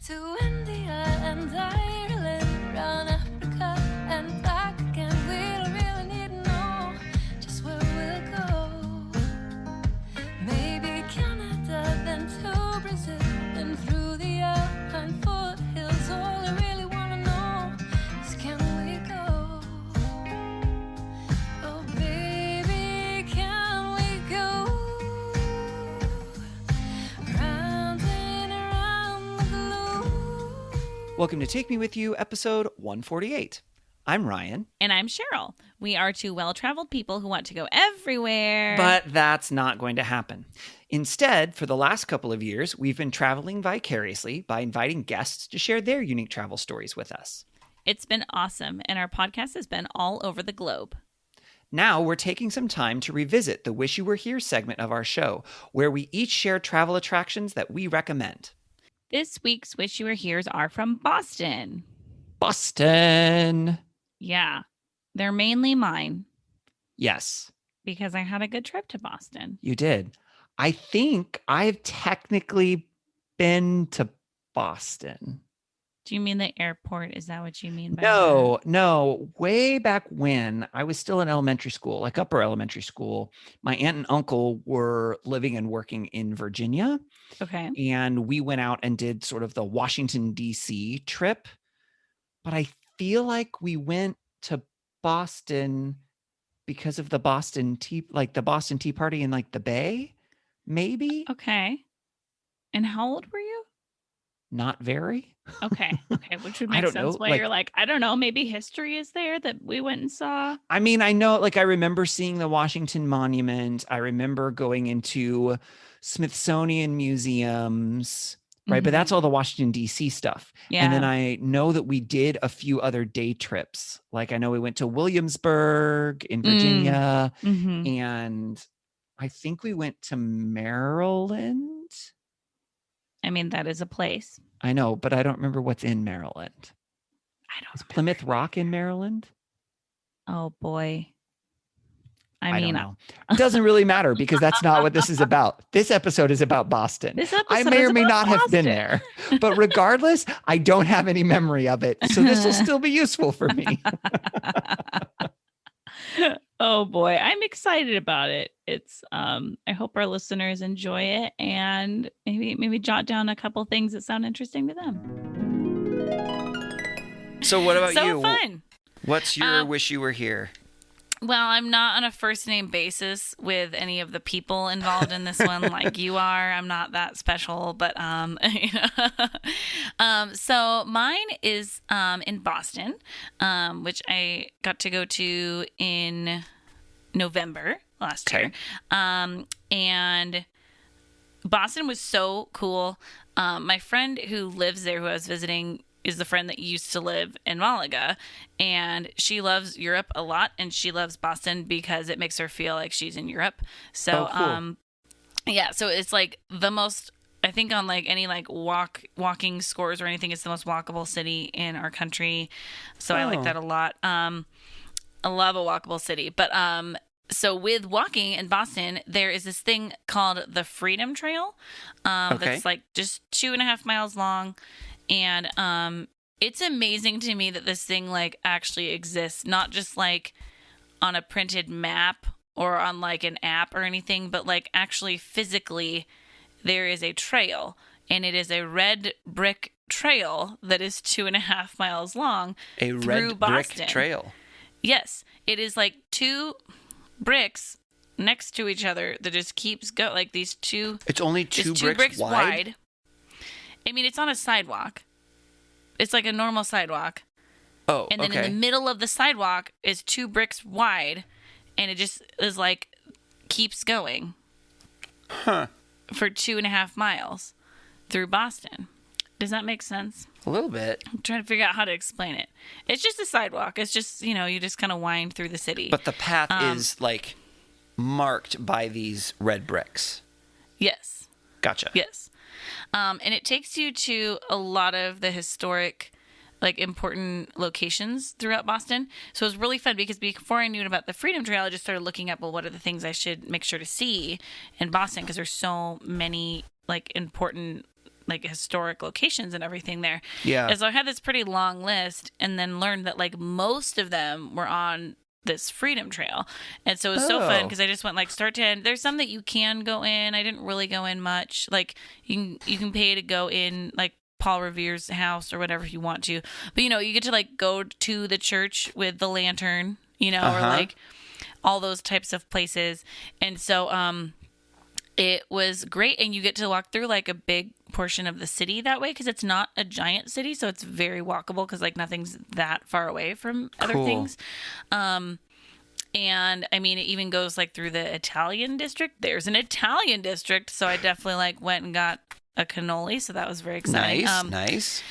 to India and Ireland, round Africa and back again. We don't really need to know just where we'll go. Maybe Canada, then to Brazil, then through the Alpine foothills. All I really want to know is, can we go? Oh baby, can we go? Round and around the globe. Welcome to Take Me With You, episode 148. I'm Ryan. And I'm Cheryl. We are two well-traveled people who want to go everywhere. But that's not going to happen. Instead, for the last couple of years, we've been traveling vicariously by inviting guests to share their unique travel stories with us. It's been awesome, and our podcast has been all over the globe. Now we're taking some time to revisit the Wish You Were Here segment of our show, where we each share travel attractions that we recommend. This week's Wish You Were Here's are from Boston. Boston! Yeah, they're mainly mine Yes, because I had a good trip to Boston. you did. I think I've technically been to Boston. Do you mean the airport? Is that what you mean by No. Way back when I was still in elementary school, like upper elementary school, my aunt and uncle were living and working in Virginia. that? Okay. And we went out and did sort of the Washington, D.C. trip. But I feel like we went to Boston because of the Boston Tea Party in like the Bay, maybe? Okay. And how old were you? Not very. Okay. Which would I make don't sense know, why you're like, I don't know, maybe history is there that we went and saw. I mean, I know, like, I remember seeing the Washington Monument. I remember going into Smithsonian museums, right? But that's all the Washington, D.C. stuff. Yeah. And then I know that we did a few other day trips. Like, I know we went to Williamsburg in Virginia, Mhm. and I think we went to Maryland. I mean, that is a place. I know, but I don't remember what's in Maryland. I don't Is Plymouth Rock in Maryland? Oh boy. I don't mean, know. It doesn't really matter because that's not what this is about. This episode is about Boston. This I episode may is or may about not have been Boston. there, but regardless, I don't have any memory of it. So this will still be useful for me. Oh boy, I'm excited about it. It's I hope our listeners enjoy it and maybe jot down a couple things that sound interesting to them. So what about So you? fun. What's your wish you were here? Well, I'm not on a first name basis with any of the people involved in this one like you are. I'm not that special, but so mine is in Boston, which I got to go to in November last year. And Boston was so cool. My friend who lives there, who I was visiting, is the friend that used to live in Malaga, and she loves Europe a lot, and she loves Boston because it makes her feel like she's in Europe. So, cool. Yeah, so it's like the most, I think on like any like walking scores or anything, it's the most walkable city in our country. So I like that a lot. I love a walkable city, but so with walking in Boston, there is this thing called the Freedom Trail. That's like just 2.5 miles long. And it's amazing to me that this thing like actually exists, not just like on a printed map or on like an app or anything, but like actually physically there is a trail, and it is a red brick trail that is 2.5 miles long A through red Boston. brick trail. Yes, it is like 2 bricks next to each other that just keeps going, like these two. It's only It's two two bricks wide. I mean, it's on a sidewalk. It's like a normal sidewalk. Oh, And then in the middle of the sidewalk is 2 bricks wide, and it just is like keeps going. Huh. For 2.5 miles through Boston. Does that make sense? A little bit. I'm trying to figure out how to explain it. It's just a sidewalk. It's just, you just kind of wind through the city. But the path is like marked by these red bricks. Yes. Gotcha. Yes. And it takes you to a lot of the historic, like, important locations throughout Boston. So it was really fun because before I knew about the Freedom Trail, I just started looking up, well, what are the things I should make sure to see in Boston? Because there's so many, like, important like historic locations and everything there. Yeah. And so I had this pretty long list, and then learned that like most of them were on this Freedom Trail. And so it was so fun because I just went like start to end. There's some that you can go in. I didn't really go in much. Like you can pay to go in, like Paul Revere's house or whatever if you want to. But you get to like go to the church with the lantern, or like all those types of places. And so it was great, and you get to walk through like a big portion of the city that way because it's not a giant city, so it's very walkable because like nothing's that far away from other things. And I mean, it even goes like through the Italian district. There's an Italian district, so I definitely like went and got a cannoli, so that was very exciting. Nice.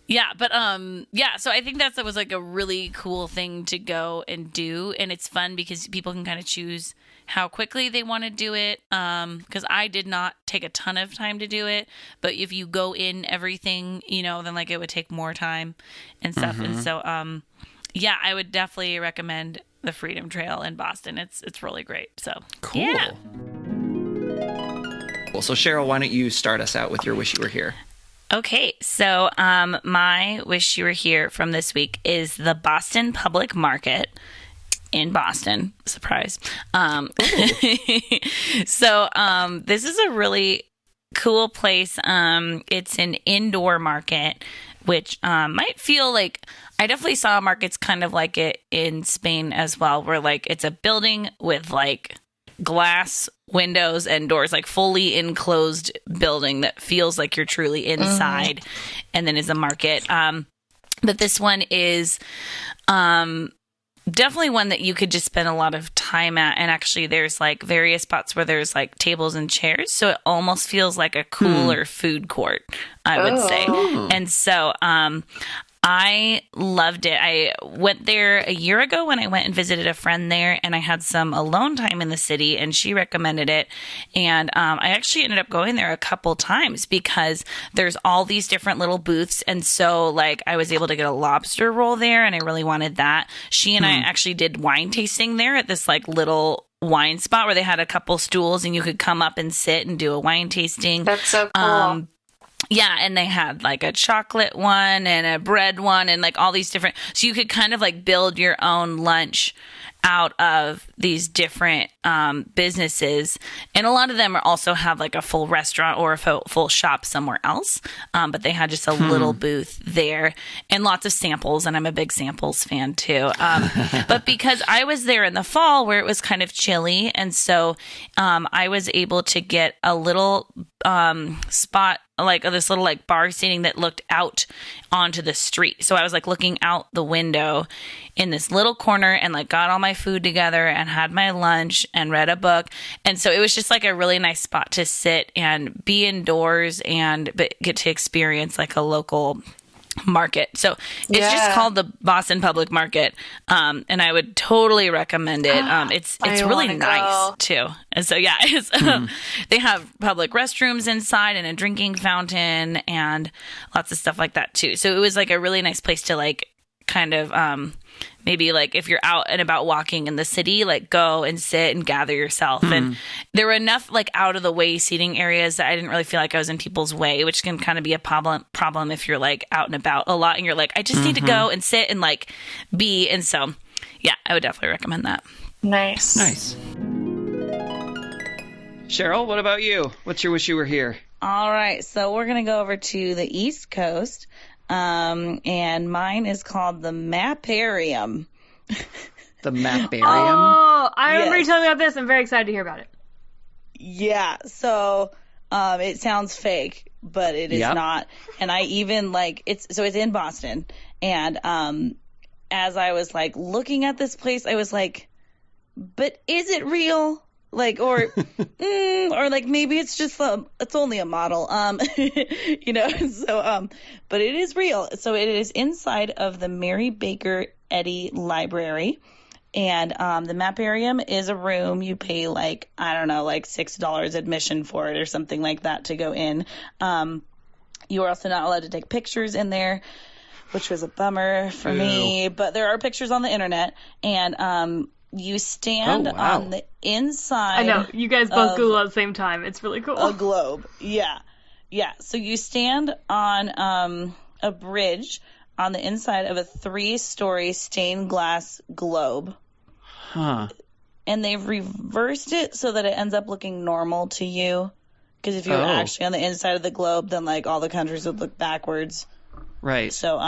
Yeah, but so I think that was like a really cool thing to go and do, and it's fun because people can kind of choose how quickly they want to do it. Because I did not take a ton of time to do it, but if you go in everything, then like it would take more time and stuff. And so, I would definitely recommend the Freedom Trail in Boston. It's really great. So cool. Yeah. Well, so Cheryl, why don't you start us out with your wish you were here? Okay, so my wish you were here from this week is the Boston Public Market in Boston. Surprise. So this is a really cool place. It's an indoor market, which might feel like I definitely saw markets kind of like it in Spain as well, where like it's a building with like glass windows and doors, like fully enclosed building that feels like you're truly inside, and then is a market. But this one is definitely one that you could just spend a lot of time at. And actually there's like various spots where there's like tables and chairs, so it almost feels like a cooler food court, I would say. And so I loved it. I went there a year ago when I went and visited a friend there, and I had some alone time in the city, and she recommended it. And I actually ended up going there a couple times because there's all these different little booths. And so like I was able to get a lobster roll there, and I really wanted that. She and I actually did wine tasting there at this like little wine spot where they had a couple stools and you could come up and sit and do a wine tasting. That's so cool. Yeah, and they had like a chocolate one and a bread one and like all these different, so you could kind of like build your own lunch out of these different businesses. And a lot of them also have like a full restaurant or a full shop somewhere else. But they had just a little booth there and lots of samples. And I'm a big samples fan too. But because I was there in the fall where it was kind of chilly. And so I was able to get a little spot, like this little like bar seating that looked out onto the street. So I was like looking out the window in this little corner and like got all my food together and had my lunch and read a book. And so it was just like a really nice spot to sit and be indoors and but get to experience like a local market. So it's just called the Boston Public Market. And I would totally recommend it. It's really nice too. And so it's they have public restrooms inside and a drinking fountain and lots of stuff like that too. So it was like a really nice place to like kind of maybe like if you're out and about walking in the city, like go and sit and gather yourself. And there were enough like out of the way seating areas that I didn't really feel like I was in people's way, which can kind of be a problem if you're like out and about a lot and you're like, I just need to go and sit and like be. And so, I would definitely recommend that. Nice. Cheryl, what about you? What's your wish you were here? All right. So we're going to go over to the East Coast. And mine is called the Mapparium. The Mapparium? Oh, I remember you telling me about this. I'm very excited to hear about it. Yeah. So, it sounds fake, but it is not. And I even it's in Boston. And, as I was like looking at this place, I was like, but is it real? Like, or like maybe it's just, it's only a model, so, but it is real. So it is inside of the Mary Baker Eddy Library. And, the Mapparium is a room you pay like, I don't know, like $6 admission for it or something like that to go in. You are also not allowed to take pictures in there, which was a bummer for me, but there are pictures on the internet. And, you stand on the inside. I know. You guys both Google at the same time. It's really cool. A globe. Yeah. Yeah, so you stand on a bridge on the inside of a 3-story stained glass globe. Huh. And they've reversed it so that it ends up looking normal to you. Because if you were actually on the inside of the globe, then like all the countries would look backwards. Right. So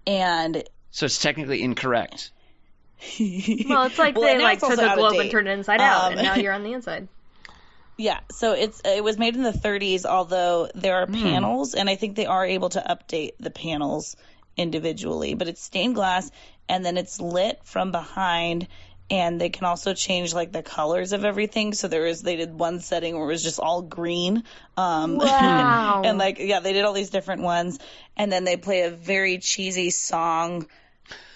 and so it's technically incorrect. Well, it's like they like took a globe and turned it inside out, and now you're on the inside. Yeah, so it was made in the 30s, although there are panels, and I think they are able to update the panels individually. But it's stained glass, and then it's lit from behind, and they can also change like the colors of everything. So they did one setting where it was just all green. Wow. And like, yeah, they did all these different ones, and then they play a very cheesy song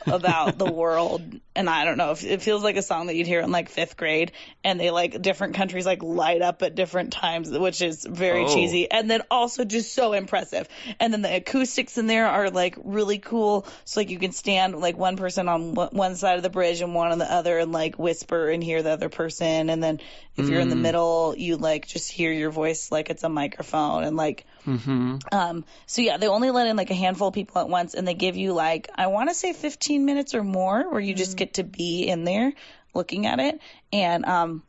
about the world, and I don't know, if it feels like a song that you'd hear in like 5th grade, and they like different countries like light up at different times, which is very cheesy, and then also just so impressive. And then the acoustics in there are like really cool, so like you can stand like one person on one side of the bridge and one on the other and like whisper and hear the other person, and then if you're in the middle, you like just hear your voice like it's a microphone, and like so yeah, they only let in like a handful of people at once, and they give you like, I want to say 15 minutes or more where you just get to be in there looking at it. And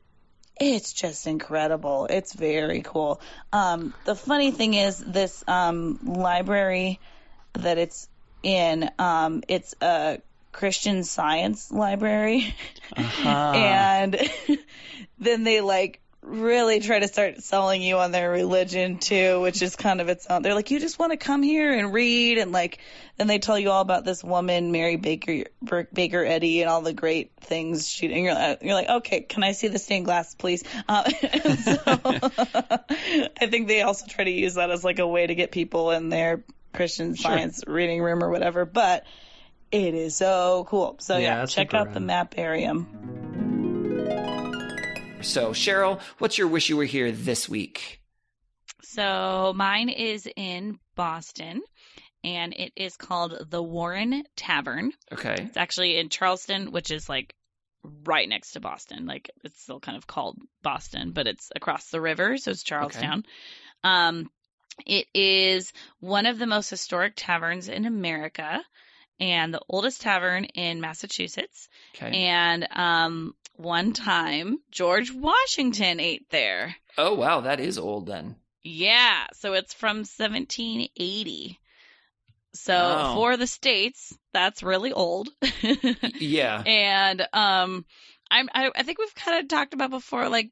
it's just incredible. It's very cool. The funny thing is this library that it's in, it's a Christian Science library. And then they like really try to start selling you on their religion too, which is kind of its own. They're like, you just want to come here and read, and like, then they tell you all about this woman, Mary Baker Eddy, and all the great things she. And you're like, okay, can I see the stained glass, please? So, I think they also try to use that as like a way to get people in their Christian Science reading room or whatever. But it is so cool. So yeah check out the Mapparium. So, Cheryl, what's your wish you were here this week? So mine is in Boston, and it is called the Warren Tavern. Okay. It's actually in Charlestown, which is like right next to Boston. Like, it's still kind of called Boston, but it's across the river, so it's Charlestown. Okay. It is one of the most historic taverns in America, and the oldest tavern in Massachusetts. Okay. And one time, George Washington ate there. Oh, wow. That is old then. Yeah. So it's from 1780. So for the States, that's really old. Yeah. And I think we've kind of talked about before, like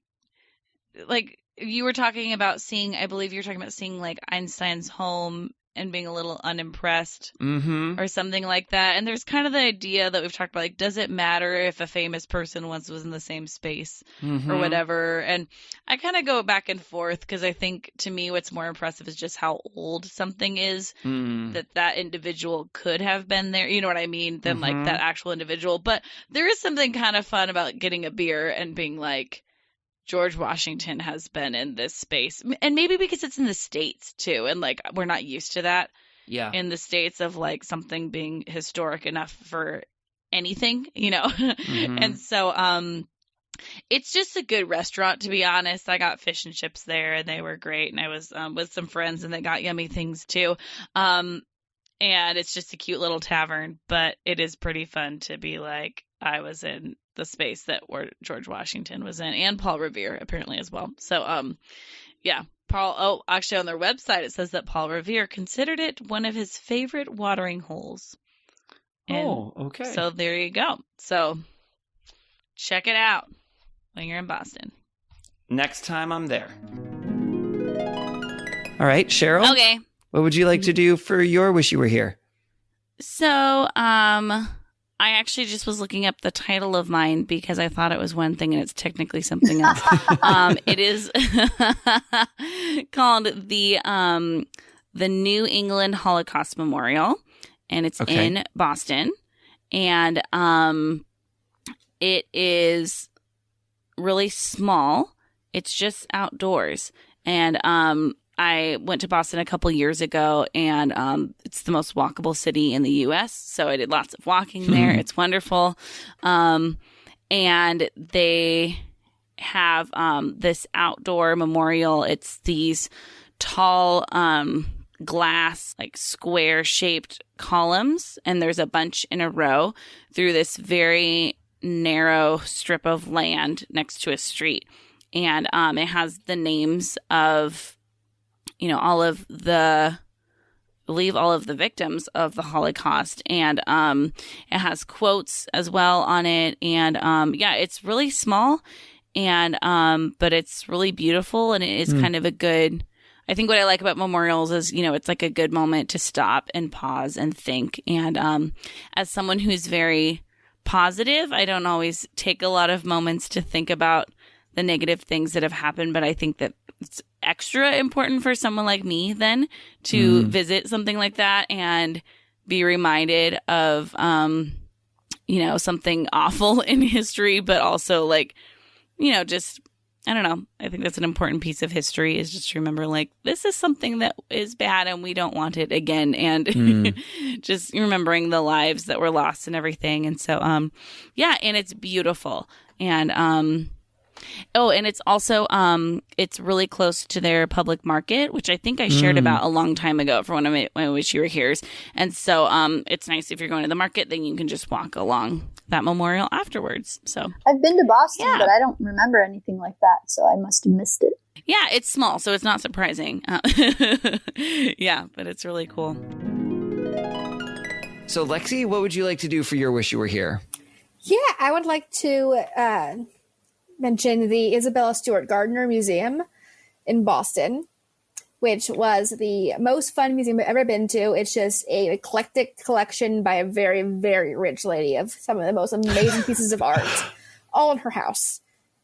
you were talking about seeing, I believe you were talking about seeing like Einstein's home and being a little unimpressed or something like that. And there's kind of the idea that we've talked about, like, does it matter if a famous person once was in the same space or whatever? And I kind of go back and forth, because I think to me what's more impressive is just how old something is that individual could have been there. You know what I mean? Than like that actual individual. But there is something kind of fun about getting a beer and being like, George Washington has been in this space. And maybe because it's in the States too, and like we're not used to that in the States, of like something being historic enough for anything, you know. And so it's just a good restaurant, to be honest. I got fish and chips there, and they were great, and I was with some friends, and they got yummy things too. And it's just a cute little tavern, but it is pretty fun to be like, I was in the space that where George Washington was in, and Paul Revere apparently as well. So, yeah, Paul. Oh, actually, on their website it says that Paul Revere considered it one of his favorite watering holes. And okay. So there you go. So check it out when you're in Boston. Next time I'm there. All right, Cheryl. Okay. What would you like to do for your wish you were here? So, I actually just was looking up the title of mine because I thought it was one thing and it's technically something else. It is called the New England Holocaust Memorial, and it's in Boston. And it is really small. It's just outdoors. And I went to Boston a couple years ago, and it's the most walkable city in the U.S., so I did lots of walking there. It's wonderful. And they have this outdoor memorial. It's these tall glass, like square shaped columns, and there's a bunch in a row through this very narrow strip of land next to a street. And it has the names of, all of the victims of the Holocaust. And it has quotes as well on it. And it's really small, and but it's really beautiful, and it is kind of a good, I think what I like about memorials is, it's like a good moment to stop and pause and think. And as someone who's very positive, I don't always take a lot of moments to think about the negative things that have happened, but I think that it's extra important for someone like me then to visit something like that and be reminded of, something awful in history, but also like, just, I don't know. I think that's an important piece of history, is just to remember, like, this is something that is bad and we don't want it again. And just remembering the lives that were lost and everything. And so, and it's beautiful. And, and it's also, it's really close to their public market, which I think I shared about a long time ago for one of my Wish You Were Here's. And so, it's nice if you're going to the market, then you can just walk along that memorial afterwards. So I've been to Boston, but I don't remember anything like that, so I must have missed it. Yeah, it's small, so it's not surprising. But it's really cool. So Lexi, what would you like to do for your Wish You Were Here? Yeah, I would like to mention the Isabella Stewart Gardner Museum in Boston, which was the most fun museum I've ever been to. It's just a eclectic collection by a very, very rich lady of some of the most amazing pieces of art, all in her house.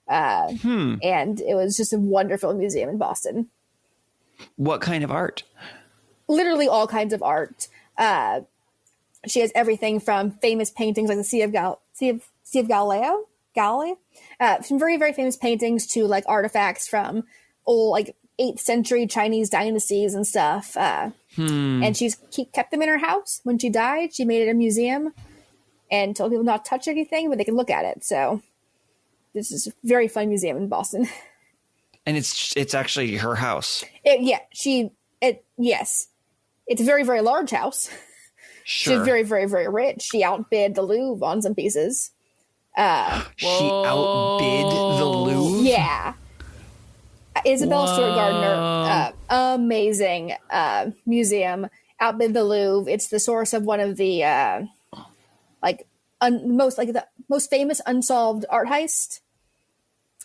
And it was just a wonderful museum in Boston. What kind of art? Literally all kinds of art. She has everything from famous paintings like the Sea of Galileo, some very, very famous paintings to like artifacts from old, like 8th century Chinese dynasties and stuff. And she kept them in her house. When she died, she made it a museum and told people not to touch anything, but they can look at it. So this is a very fun museum in Boston. And it's actually her house. Yes. It's a very, very large house. Sure. She's very, very, very rich. She outbid the Louvre on some pieces. She outbid the Louvre? Yeah. Isabella Stewart Gardner, amazing museum, outbid the Louvre. It's the source of one of the most famous unsolved art heist.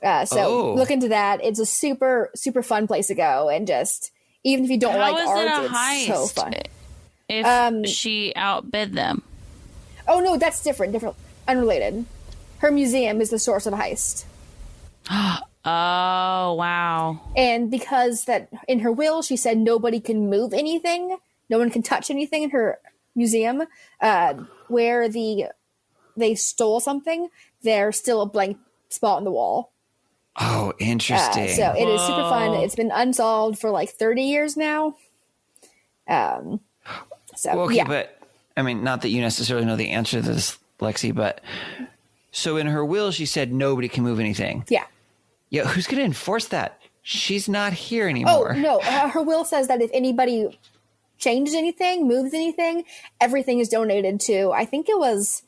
Look into that. It's a super, super fun place to go, and just even if you don't like art, it's so fun. If she outbid them. Oh no, that's different, unrelated. Her museum is the source of a heist. Oh, wow. And because that in her will, she said nobody can move anything. No one can touch anything in her museum. Where they stole something, there's still a blank spot on the wall. Oh, interesting. So it is super fun. It's been unsolved for like 30 years now. But I mean, not that you necessarily know the answer to this, Lexi, but so in her will, she said nobody can move anything. Yeah. Yeah, who's going to enforce that? She's not here anymore. Oh, no. Her will says that if anybody changes anything, moves anything, everything is donated to, I think it was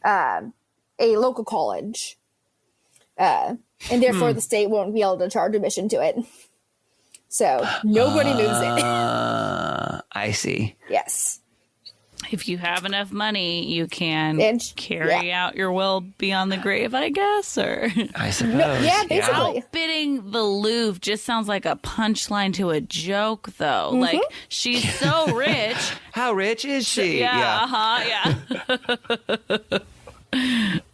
a local college. And therefore the state won't be able to charge admission to it. So nobody moves it. I see. Yes. If you have enough money, you can carry out your will beyond the grave, I guess, or I suppose. Yeah, basically. Outbidding the Louvre just sounds like a punchline to a joke, though. Mm-hmm. Like, she's so rich. How rich is she? Yeah.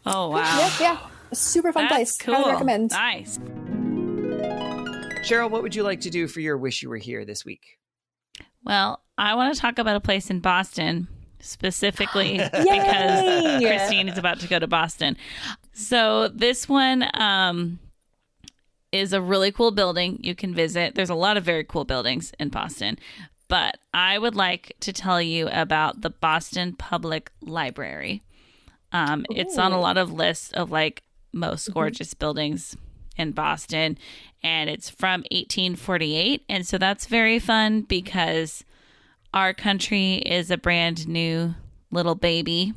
Oh, wow. Yeah. A super fun place. Cool. Highly recommend. Nice. Cheryl, what would you like to do for your Wish You Were Here this week? Well, I want to talk about a place in Boston, specifically because Christine is about to go to Boston. So this one is a really cool building you can visit. There's a lot of very cool buildings in Boston, but I would like to tell you about the Boston Public Library. It's on a lot of lists of like most gorgeous buildings in Boston, and it's from 1848. And so that's very fun because our country is a brand new little baby.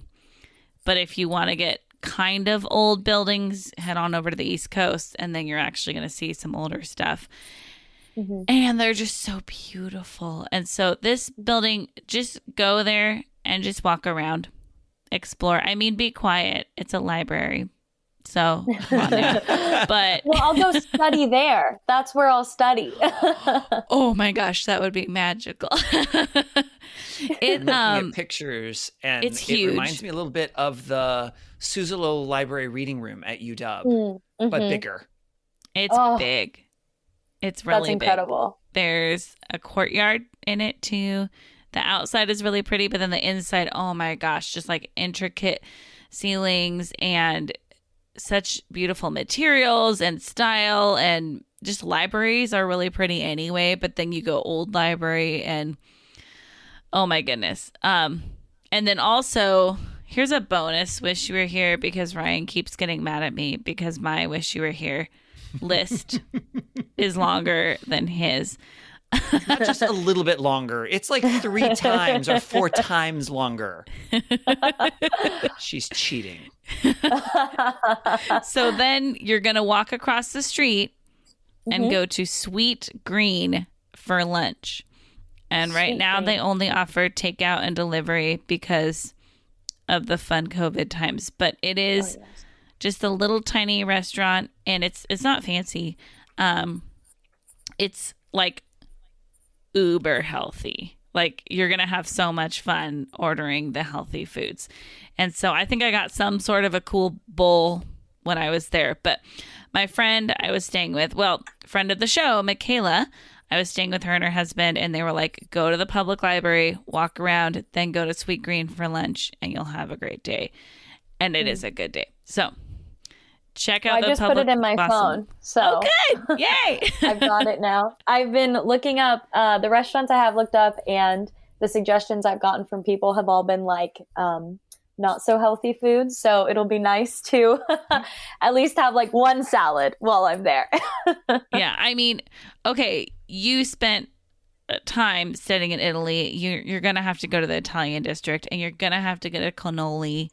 But if you want to get kind of old buildings, head on over to the East Coast, and then you're actually going to see some older stuff. Mm-hmm. And they're just so beautiful. And so this building, just go there and just walk around, explore. I mean, be quiet. It's a library. So, come on now. But well, I'll go study there. That's where I'll study. Oh my gosh, that would be magical. I'm looking at pictures, and it's huge. It reminds me a little bit of the Suzzallo Library Reading Room at UW, but bigger. It's big. It's really That's incredible. Big. There's a courtyard in it too. The outside is really pretty, but then the inside, oh my gosh, just like intricate ceilings and such beautiful materials and style, and just libraries are really pretty anyway, but then you go old library and oh my goodness. And then also, here's a bonus wish you were here, because Ryan keeps getting mad at me because my wish you were here list is longer than his. Not just a little bit longer. It's like 3 times or 4 times longer. She's cheating. So then you're going to walk across the street and go to Sweet Green for lunch. And right now they only offer takeout and delivery because of the fun COVID times. But it is just a little tiny restaurant, and it's not fancy. It's like uber healthy. Like, you're gonna have so much fun ordering the healthy foods. And so I think I got some sort of a cool bowl when I was there. But my friend I was staying with, well, friend of the show, Michaela, I was staying with her and her husband, and they were like, go to the public library, walk around, then go to Sweet Green for lunch, and you'll have a great day. And it is a good day. So check out I just put it in my phone. So good. Yay. I've got it now. I've been looking up the restaurants I have looked up, and the suggestions I've gotten from people have all been like not so healthy foods. So it'll be nice to at least have like one salad while I'm there. Yeah. I mean, okay, you spent time studying in Italy. You're going to have to go to the Italian district, and you're going to have to get a cannoli.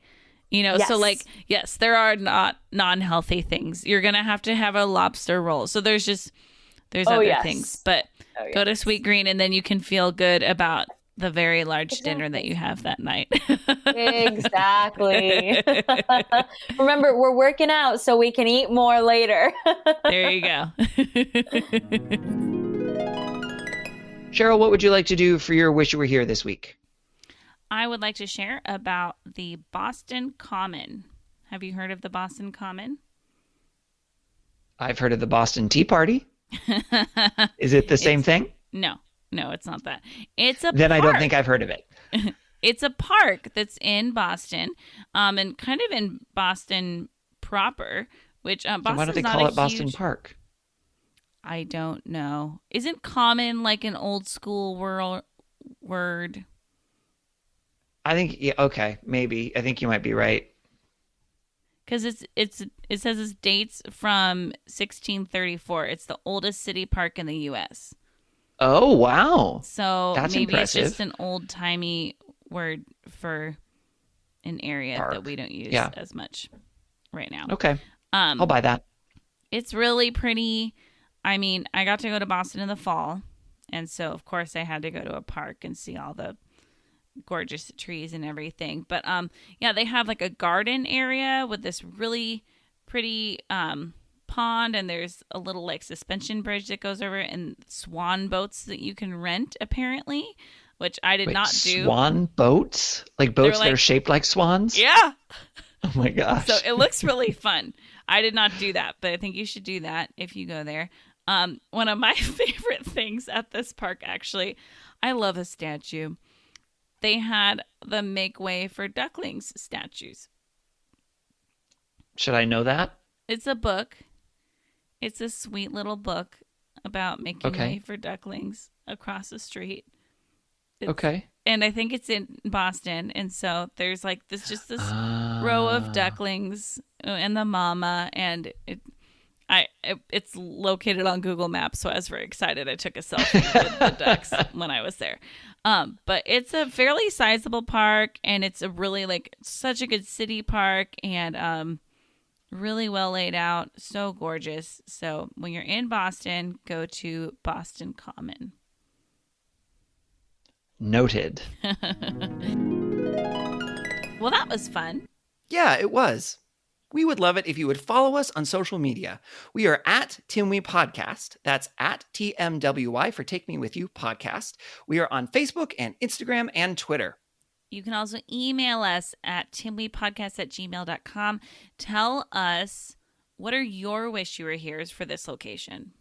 You know, Yes. So like, yes, there are not non-healthy things. You're going to have a lobster roll. So there's other yes. things, but go to Sweet Green, and then you can feel good about the very large dinner that you have that night. Exactly. Remember, we're working out so we can eat more later. There you go. Cheryl, what would you like to do for your Wish You Were Here this week? I would like to share about the Boston Common. Have you heard of the Boston Common? I've heard of the Boston Tea Party. Is it the same thing? No, it's not that. It's a Then park. I don't think I've heard of it. It's a park that's in Boston, and kind of in Boston proper, which Boston's So why don't they not call a it Boston huge... Park? I don't know. Isn't common like an old school word? I think, yeah, okay, maybe. I think you might be right. Because it says it dates from 1634. It's the oldest city park in the U.S. Oh, wow. So That's maybe impressive. It's just an old timey word for an area Park. that we don't use as much right now. Okay. I'll buy that. It's really pretty. I mean, I got to go to Boston in the fall, and so of course I had to go to a park and see all the gorgeous trees and everything. But yeah, they have like a garden area with this really pretty pond, and there's a little like suspension bridge that goes over it, and swan boats that you can rent apparently, which I did not do. Swan boats? Like boats that like- are shaped like swans? Yeah. Oh my gosh. So it looks really fun. I did not do that, but I think you should do that if you go there. One of my favorite things at this park, actually, I love a statue. They had the Make Way for Ducklings statues. Should I know that? It's a book. It's a sweet little book about making way for ducklings across the street. Okay. And I think it's in Boston. And so there's like this row of ducklings and the mama. And It's located on Google Maps, so I was very excited. I took a selfie with the ducks when I was there. But it's a fairly sizable park, and it's a really such a good city park, and really well laid out, so gorgeous. So when you're in Boston, go to Boston Common. Noted. Well, that was fun. Yeah, it was. We would love it if you would follow us on social media. We are at Timwy Podcast. That's at TMWY for Take Me With You Podcast. We are on Facebook and Instagram and Twitter. You can also email us at timwypodcast@gmail.com. Tell us, what are your wish you were here's for this location?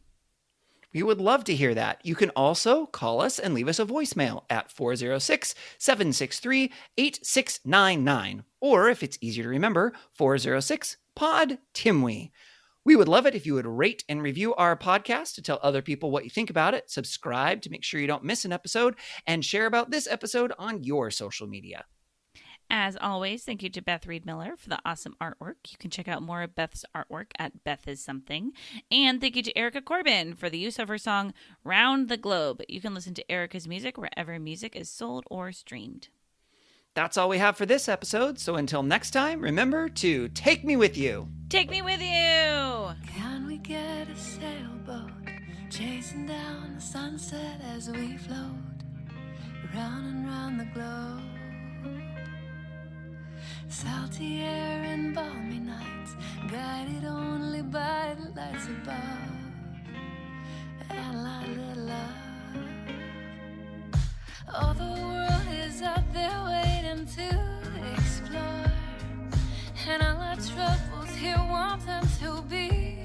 We would love to hear that. You can also call us and leave us a voicemail at 406-763-8699. Or if it's easier to remember, 406-POD-TIMWY. We would love it if you would rate and review our podcast to tell other people what you think about it, subscribe to make sure you don't miss an episode, and share about this episode on your social media. As always, thank you to Beth Reed Miller for the awesome artwork. You can check out more of Beth's artwork at Beth Is Something. And thank you to Erica Corbin for the use of her song Round the Globe. You can listen to Erica's music wherever music is sold or streamed. That's all we have for this episode. So until next time, remember to take me with you. Take me with you. Can we get a sailboat chasing down the sunset as we float round and round the globe? Salty air and balmy nights, guided only by the lights above, and a little love. Oh, the world is out there waiting to explore, and all our troubles here wanting to be